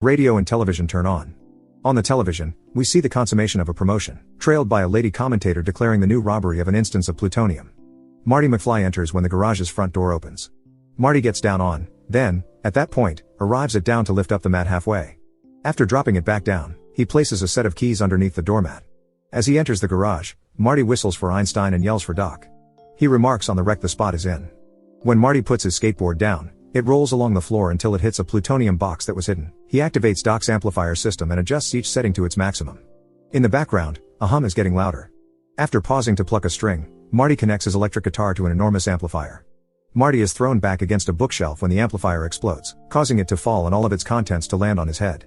Radio and television turn on. On the television, we see the consummation of a promotion, trailed by a lady commentator declaring the new robbery of an instance of plutonium. Marty McFly enters when the garage's front door opens. Marty gets down on, then, at that point, arrives at down to lift up the mat halfway. After dropping it back down, he places a set of keys underneath the doormat. As he enters the garage, Marty whistles for Einstein and yells for Doc. He remarks on the wreck the spot is in. When Marty puts his skateboard down, it rolls along the floor until it hits a plutonium box that was hidden. He activates Doc's amplifier system and adjusts each setting to its maximum. In the background, a hum is getting louder. After pausing to pluck a string, Marty connects his electric guitar to an enormous amplifier. Marty is thrown back against a bookshelf when the amplifier explodes, causing it to fall and all of its contents to land on his head.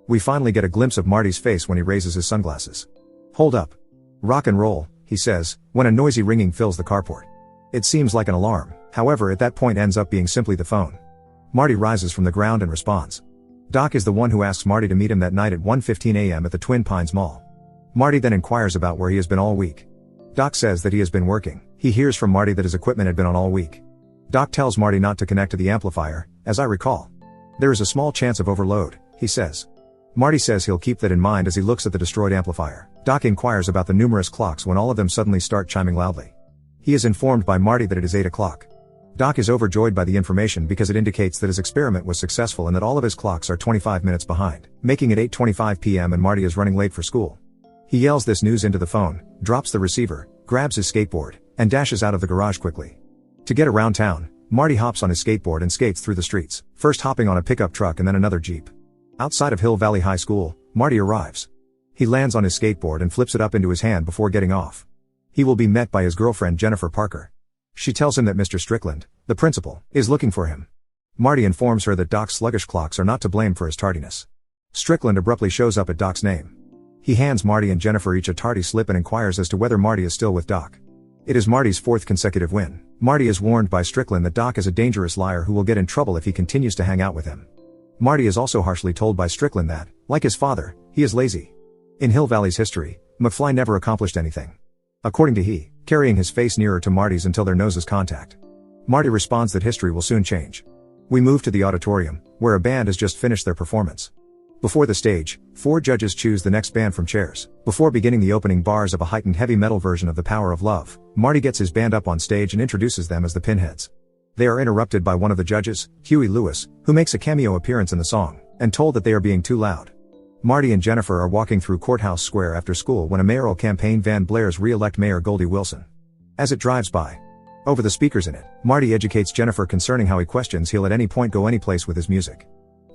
We finally get a glimpse of Marty's face when he raises his sunglasses. "Hold up. Rock and roll," he says, when a noisy ringing fills the carport. It seems like an alarm, however at that point ends up being simply the phone. Marty rises from the ground and responds. Doc is the one who asks Marty to meet him that night at 1:15 a.m. at the Twin Pines Mall. Marty then inquires about where he has been all week. Doc says that he has been working. He hears from Marty that his equipment had been on all week. Doc tells Marty not to connect to the amplifier, as I recall. There is a small chance of overload, he says. Marty says he'll keep that in mind as he looks at the destroyed amplifier. Doc inquires about the numerous clocks when all of them suddenly start chiming loudly. He is informed by Marty that it is 8 o'clock. Doc is overjoyed by the information because it indicates that his experiment was successful and that all of his clocks are 25 minutes behind, making it 8:25 p.m. and Marty is running late for school. He yells this news into the phone, drops the receiver, grabs his skateboard, and dashes out of the garage quickly. To get around town, Marty hops on his skateboard and skates through the streets, first hopping on a pickup truck and then another Jeep. Outside of Hill Valley High School, Marty arrives. He lands on his skateboard and flips it up into his hand before getting off. He will be met by his girlfriend Jennifer Parker. She tells him that Mr. Strickland, the principal, is looking for him. Marty informs her that Doc's sluggish clocks are not to blame for his tardiness. Strickland abruptly shows up at Doc's name. He hands Marty and Jennifer each a tardy slip and inquires as to whether Marty is still with Doc. It is Marty's fourth consecutive win. Marty is warned by Strickland that Doc is a dangerous liar who will get in trouble if he continues to hang out with him. Marty is also harshly told by Strickland that, like his father, he is lazy. In Hill Valley's history, McFly never accomplished anything. According to he, carrying his face nearer to Marty's until their noses contact. Marty responds that history will soon change. We move to the auditorium, where a band has just finished their performance. Before the stage, 4 judges choose the next band from chairs. Before beginning the opening bars of a heightened heavy metal version of The Power of Love, Marty gets his band up on stage and introduces them as the Pinheads. They are interrupted by one of the judges, Huey Lewis, who makes a cameo appearance in the song, and told that they are being too loud. Marty and Jennifer are walking through Courthouse Square after school when a mayoral campaign van blares re-elect Mayor Goldie Wilson. As it drives by, over the speakers in it, Marty educates Jennifer concerning how he questions he'll at any point go any place with his music.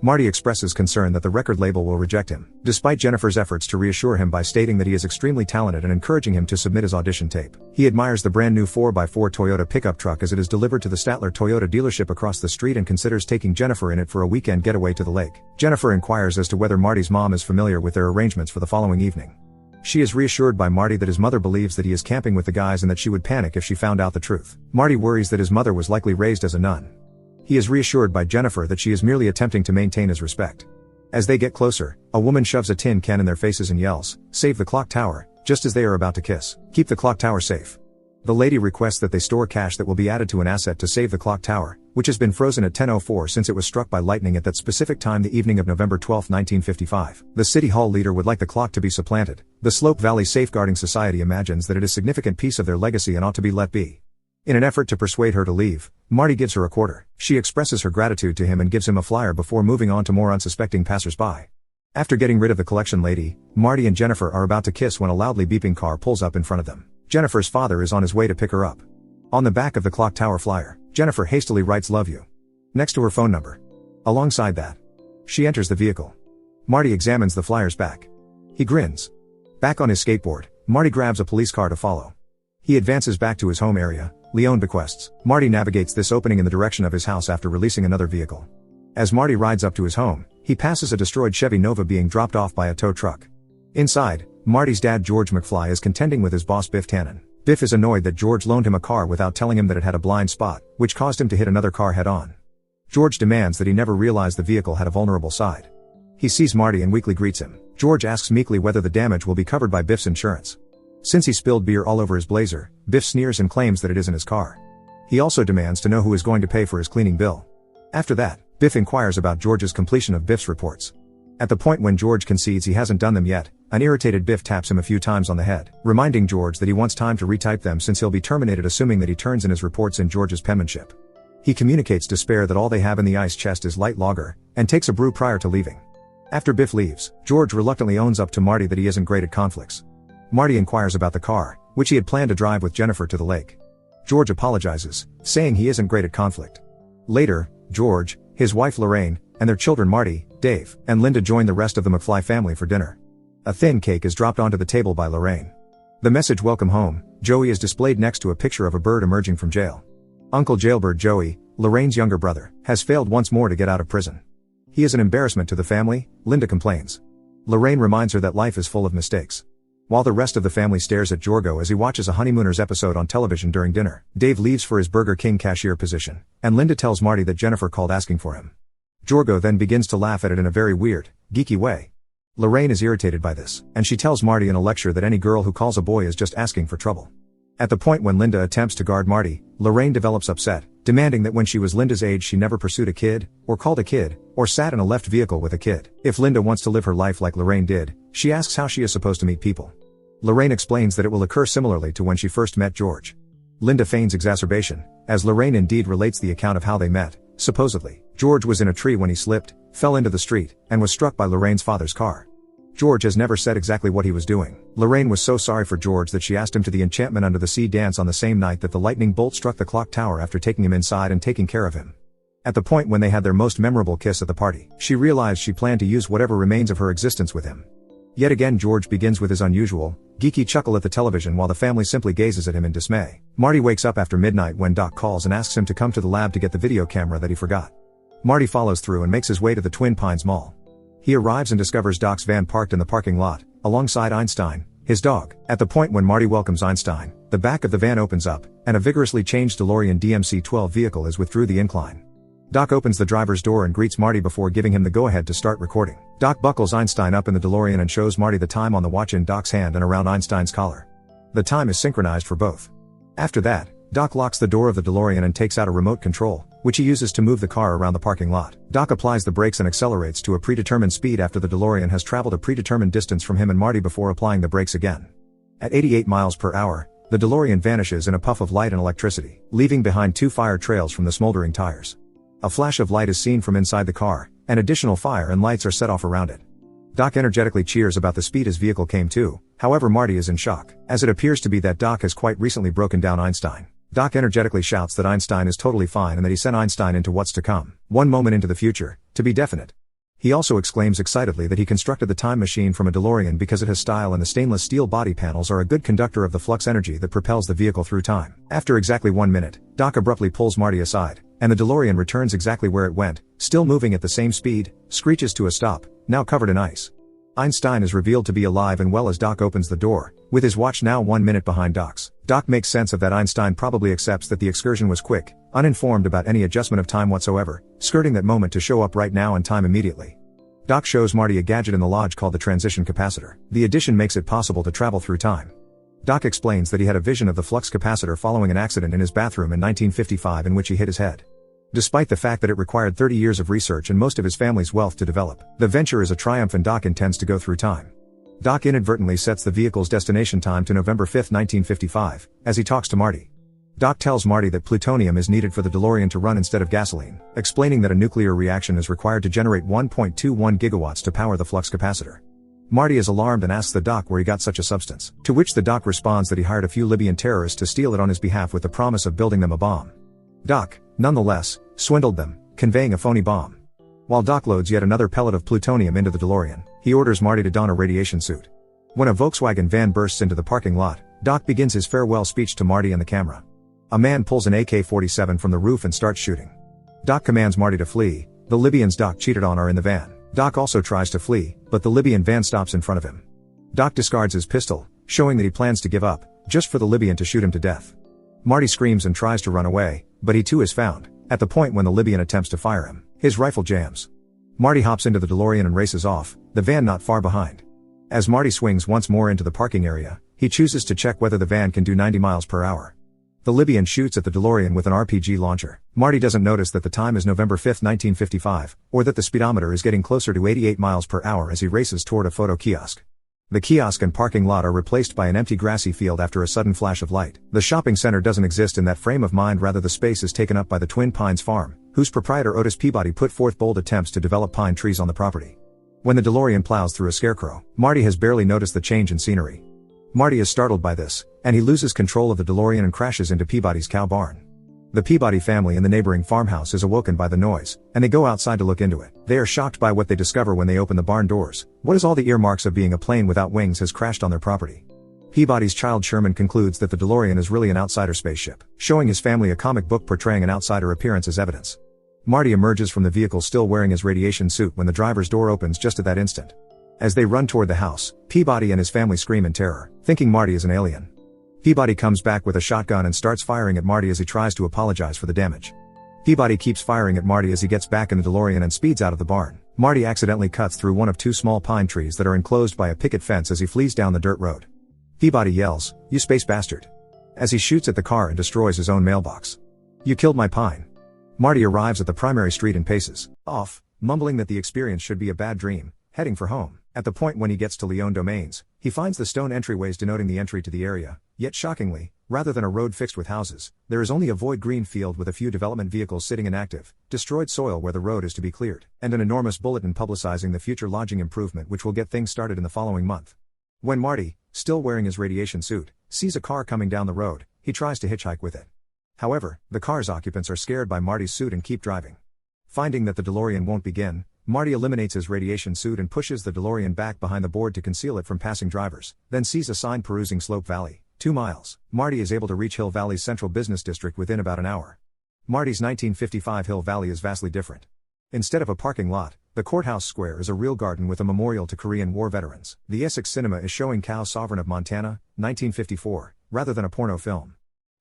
Marty expresses concern that the record label will reject him, despite Jennifer's efforts to reassure him by stating that he is extremely talented and encouraging him to submit his audition tape. He admires the brand new 4x4 Toyota pickup truck as it is delivered to the Statler Toyota dealership across the street and considers taking Jennifer in it for a weekend getaway to the lake. Jennifer inquires as to whether Marty's mom is familiar with their arrangements for the following evening. She is reassured by Marty that his mother believes that he is camping with the guys and that she would panic if she found out the truth. Marty worries that his mother was likely raised as a nun. He is reassured by Jennifer that she is merely attempting to maintain his respect. As they get closer, a woman shoves a tin can in their faces and yells, "Save the clock tower," just as they are about to kiss. "Keep the clock tower safe." The lady requests that they store cash that will be added to an asset to save the clock tower, which has been frozen at 10:04 since it was struck by lightning at that specific time the evening of November 12, 1955. The City Hall leader would like the clock to be supplanted. The Slope Valley Safeguarding Society imagines that it is a significant piece of their legacy and ought to be let be. In an effort to persuade her to leave, Marty gives her a quarter. She expresses her gratitude to him and gives him a flyer before moving on to more unsuspecting passersby. After getting rid of the collection lady, Marty and Jennifer are about to kiss when a loudly beeping car pulls up in front of them. Jennifer's father is on his way to pick her up. On the back of the clock tower flyer, Jennifer hastily writes "Love you" next to her phone number. Alongside that, she enters the vehicle. Marty examines the flyer's back. He grins. Back on his skateboard, Marty grabs a police car to follow. He advances back to his home area, Leon bequests. Marty navigates this opening in the direction of his house after releasing another vehicle. As Marty rides up to his home, he passes a destroyed Chevy Nova being dropped off by a tow truck. Inside, Marty's dad George McFly is contending with his boss Biff Tannen. Biff is annoyed that George loaned him a car without telling him that it had a blind spot, which caused him to hit another car head-on. George demands that he never realized the vehicle had a vulnerable side. He sees Marty and weakly greets him. George asks meekly whether the damage will be covered by Biff's insurance. Since he spilled beer all over his blazer, Biff sneers and claims that it isn't his car. He also demands to know who is going to pay for his cleaning bill. After that, Biff inquires about George's completion of Biff's reports. At the point when George concedes he hasn't done them yet, an irritated Biff taps him a few times on the head, reminding George that he wants time to retype them since he'll be terminated, assuming that he turns in his reports in George's penmanship. He communicates despair that all they have in the ice chest is light lager, and takes a brew prior to leaving. After Biff leaves, George reluctantly owns up to Marty that he isn't great at conflicts. Marty inquires about the car, which he had planned to drive with Jennifer to the lake. George apologizes, saying he isn't great at conflict. Later, George, his wife Lorraine, and their children Marty, Dave, and Linda join the rest of the McFly family for dinner. A thin cake is dropped onto the table by Lorraine. The message "Welcome home, Joey" is displayed next to a picture of a bird emerging from jail. Uncle Jailbird Joey, Lorraine's younger brother, has failed once more to get out of prison. He is an embarrassment to the family, Linda complains. Lorraine reminds her that life is full of mistakes. While the rest of the family stares at Jorgo as he watches a Honeymooners episode on television during dinner, Dave leaves for his Burger King cashier position, and Linda tells Marty that Jennifer called asking for him. Jorgo then begins to laugh at it in a very weird, geeky way. Lorraine is irritated by this, and she tells Marty in a lecture that any girl who calls a boy is just asking for trouble. At the point when Linda attempts to guard Marty, Lorraine develops upset, demanding that when she was Linda's age she never pursued a kid, or called a kid, or sat in a left vehicle with a kid. If Linda wants to live her life like Lorraine did, she asks how she is supposed to meet people. Lorraine explains that it will occur similarly to when she first met George. Linda feigns exacerbation, as Lorraine indeed relates the account of how they met. Supposedly, George was in a tree when he slipped, fell into the street, and was struck by Lorraine's father's car. George has never said exactly what he was doing. Lorraine was so sorry for George that she asked him to the Enchantment Under the Sea dance on the same night that the lightning bolt struck the clock tower after taking him inside and taking care of him. At the point when they had their most memorable kiss at the party, she realized she planned to use whatever remains of her existence with him. Yet again George begins with his unusual, geeky chuckle at the television while the family simply gazes at him in dismay. Marty wakes up after midnight when Doc calls and asks him to come to the lab to get the video camera that he forgot. Marty follows through and makes his way to the Twin Pines Mall. He arrives and discovers Doc's van parked in the parking lot, alongside Einstein, his dog. At the point when Marty welcomes Einstein, the back of the van opens up, and a vigorously changed DeLorean DMC-12 vehicle is through the incline. Doc opens the driver's door and greets Marty before giving him the go-ahead to start recording. Doc buckles Einstein up in the DeLorean and shows Marty the time on the watch in Doc's hand and around Einstein's collar. The time is synchronized for both. After that, Doc locks the door of the DeLorean and takes out a remote control, which he uses to move the car around the parking lot. Doc applies the brakes and accelerates to a predetermined speed after the DeLorean has traveled a predetermined distance from him and Marty before applying the brakes again. At 88 miles per hour, the DeLorean vanishes in a puff of light and electricity, leaving behind 2 fire trails from the smoldering tires. A flash of light is seen from inside the car, and additional fire and lights are set off around it. Doc energetically cheers about the speed his vehicle came to, however Marty is in shock, as it appears to be that Doc has quite recently broken down Einstein. Doc energetically shouts that Einstein is totally fine and that he sent Einstein into what's to come, one moment into the future, to be definite. He also exclaims excitedly that he constructed the time machine from a DeLorean because it has style and the stainless steel body panels are a good conductor of the flux energy that propels the vehicle through time. After exactly 1 minute, Doc abruptly pulls Marty aside, and the DeLorean returns exactly where it went, still moving at the same speed, screeches to a stop, now covered in ice. Einstein is revealed to be alive and well as Doc opens the door, with his watch now 1 minute behind Doc's. Doc makes sense of that. Einstein probably accepts that the excursion was quick, uninformed about any adjustment of time whatsoever, skirting that moment to show up right now in time immediately. Doc shows Marty a gadget in the lodge called the transition capacitor. The addition makes it possible to travel through time. Doc explains that he had a vision of the flux capacitor following an accident in his bathroom in 1955 in which he hit his head. Despite the fact that it required 30 years of research and most of his family's wealth to develop, the venture is a triumph and Doc intends to go through time. Doc inadvertently sets the vehicle's destination time to November 5, 1955, as he talks to Marty. Doc tells Marty that plutonium is needed for the DeLorean to run instead of gasoline, explaining that a nuclear reaction is required to generate 1.21 gigawatts to power the flux capacitor. Marty is alarmed and asks the Doc where he got such a substance, to which the Doc responds that he hired a few Libyan terrorists to steal it on his behalf with the promise of building them a bomb. Doc, nonetheless, swindled them, conveying a phony bomb. While Doc loads yet another pellet of plutonium into the DeLorean, he orders Marty to don a radiation suit. When a Volkswagen van bursts into the parking lot, Doc begins his farewell speech to Marty and the camera. A man pulls an AK-47 from the roof and starts shooting. Doc commands Marty to flee. The Libyans Doc cheated on are in the van. Doc also tries to flee, but the Libyan van stops in front of him. Doc discards his pistol, showing that he plans to give up, just for the Libyan to shoot him to death. Marty screams and tries to run away, but he too is found. At the point when the Libyan attempts to fire him, his rifle jams. Marty hops into the DeLorean and races off, the van not far behind. As Marty swings once more into the parking area, he chooses to check whether the van can do 90 miles per hour. The Libyan shoots at the DeLorean with an RPG launcher. Marty doesn't notice that the time is November 5, 1955, or that the speedometer is getting closer to 88 miles per hour as he races toward a photo kiosk. The kiosk and parking lot are replaced by an empty grassy field after a sudden flash of light. The shopping center doesn't exist in that frame of mind, rather the space is taken up by the Twin Pines farm, whose proprietor Otis Peabody put forth bold attempts to develop pine trees on the property. When the DeLorean plows through a scarecrow, Marty has barely noticed the change in scenery. Marty is startled by this, and he loses control of the DeLorean and crashes into Peabody's cow barn. The Peabody family in the neighboring farmhouse is awoken by the noise, and they go outside to look into it. They are shocked by what they discover when they open the barn doors. What is all the earmarks of being a plane without wings has crashed on their property. Peabody's child Sherman concludes that the DeLorean is really an outsider spaceship, showing his family a comic book portraying an outsider appearance as evidence. Marty emerges from the vehicle still wearing his radiation suit when the driver's door opens just at that instant. As they run toward the house, Peabody and his family scream in terror, thinking Marty is an alien. Peabody comes back with a shotgun and starts firing at Marty as he tries to apologize for the damage. Peabody keeps firing at Marty as he gets back in the DeLorean and speeds out of the barn. Marty accidentally cuts through one of two small pine trees that are enclosed by a picket fence as he flees down the dirt road. Peabody yells, "You space bastard!" as he shoots at the car and destroys his own mailbox. "You killed my pine." Marty arrives at the primary street and paces off, mumbling that the experience should be a bad dream, heading for home. At the point when he gets to Leone Domains, he finds the stone entryways denoting the entry to the area, yet shockingly, rather than a road fixed with houses, there is only a void green field with a few development vehicles sitting inactive, destroyed soil where the road is to be cleared, and an enormous bulletin publicizing the future lodging improvement which will get things started in the following month. When Marty, still wearing his radiation suit, sees a car coming down the road, he tries to hitchhike with it. However, the car's occupants are scared by Marty's suit and keep driving. Finding that the DeLorean won't begin, Marty eliminates his radiation suit and pushes the DeLorean back behind the board to conceal it from passing drivers, then sees a sign perusing Slope Valley, 2 miles. Marty is able to reach Hill Valley's central business district within about an hour. Marty's 1955 Hill Valley is vastly different. Instead of a parking lot, the courthouse square is a real garden with a memorial to Korean War veterans. The Essex Cinema is showing Cow Sovereign of Montana, 1954, rather than a porno film.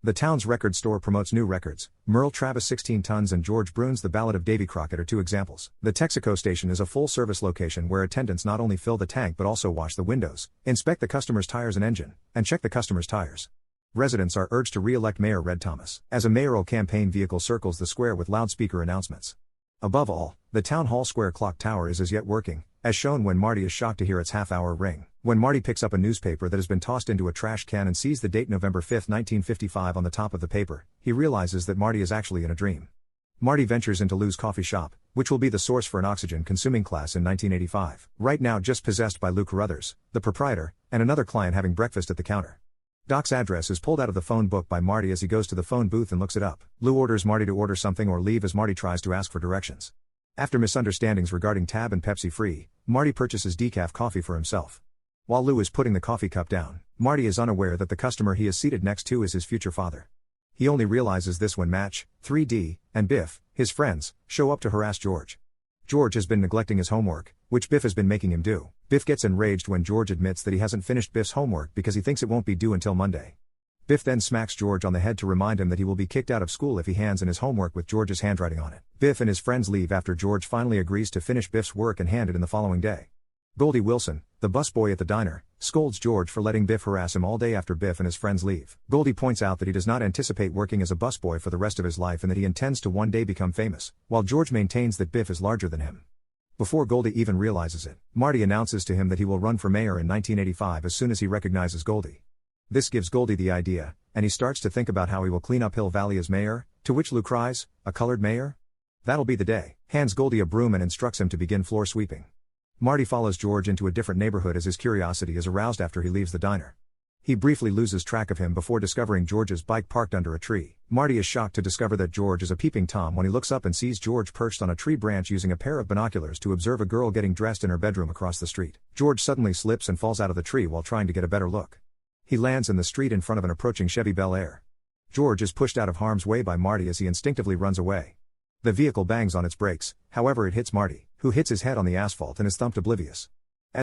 The town's record store promotes new records. Merle Travis 16 Tons and George Brune's The Ballad of Davy Crockett are two examples. The Texaco station is a full-service location where attendants not only fill the tank but also wash the windows, inspect the customer's tires and engine, and check the customer's tires. Residents are urged to re-elect Mayor Red Thomas, as a mayoral campaign vehicle circles the square with loudspeaker announcements. Above all, the town hall square clock tower is as yet working, as shown when Marty is shocked to hear its half-hour ring. When Marty picks up a newspaper that has been tossed into a trash can and sees the date November 5, 1955 on the top of the paper, he realizes that Marty is actually in a dream. Marty ventures into Lou's coffee shop, which will be the source for an oxygen-consuming class in 1985. Right now just possessed by Lou Carruthers, the proprietor, and another client having breakfast at the counter. Doc's address is pulled out of the phone book by Marty as he goes to the phone booth and looks it up. Lou orders Marty to order something or leave as Marty tries to ask for directions. After misunderstandings regarding Tab and Pepsi Free, Marty purchases decaf coffee for himself. While Lou is putting the coffee cup down, Marty is unaware that the customer he is seated next to is his future father. He only realizes this when Match, 3D, and Biff, his friends, show up to harass George. George has been neglecting his homework, which Biff has been making him do. Biff gets enraged when George admits that he hasn't finished Biff's homework because he thinks it won't be due until Monday. Biff then smacks George on the head to remind him that he will be kicked out of school if he hands in his homework with George's handwriting on it. Biff and his friends leave after George finally agrees to finish Biff's work and hand it in the following day. Goldie Wilson, the busboy at the diner, scolds George for letting Biff harass him all day after Biff and his friends leave. Goldie points out that he does not anticipate working as a busboy for the rest of his life and that he intends to one day become famous, while George maintains that Biff is larger than him. Before Goldie even realizes it, Marty announces to him that he will run for mayor in 1985 as soon as he recognizes Goldie. This gives Goldie the idea, and he starts to think about how he will clean up Hill Valley as mayor, to which Lou cries, "A colored mayor? That'll be the day," hands Goldie a broom and instructs him to begin floor sweeping. Marty follows George into a different neighborhood as his curiosity is aroused after he leaves the diner. He briefly loses track of him before discovering George's bike parked under a tree. Marty is shocked to discover that George is a peeping Tom when he looks up and sees George perched on a tree branch using a pair of binoculars to observe a girl getting dressed in her bedroom across the street. George suddenly slips and falls out of the tree while trying to get a better look. He lands in the street in front of an approaching Chevy Bel Air. George is pushed out of harm's way by Marty as he instinctively runs away. The vehicle bangs on its brakes, however it hits Marty, who hits his head on the asphalt and is thumped oblivious.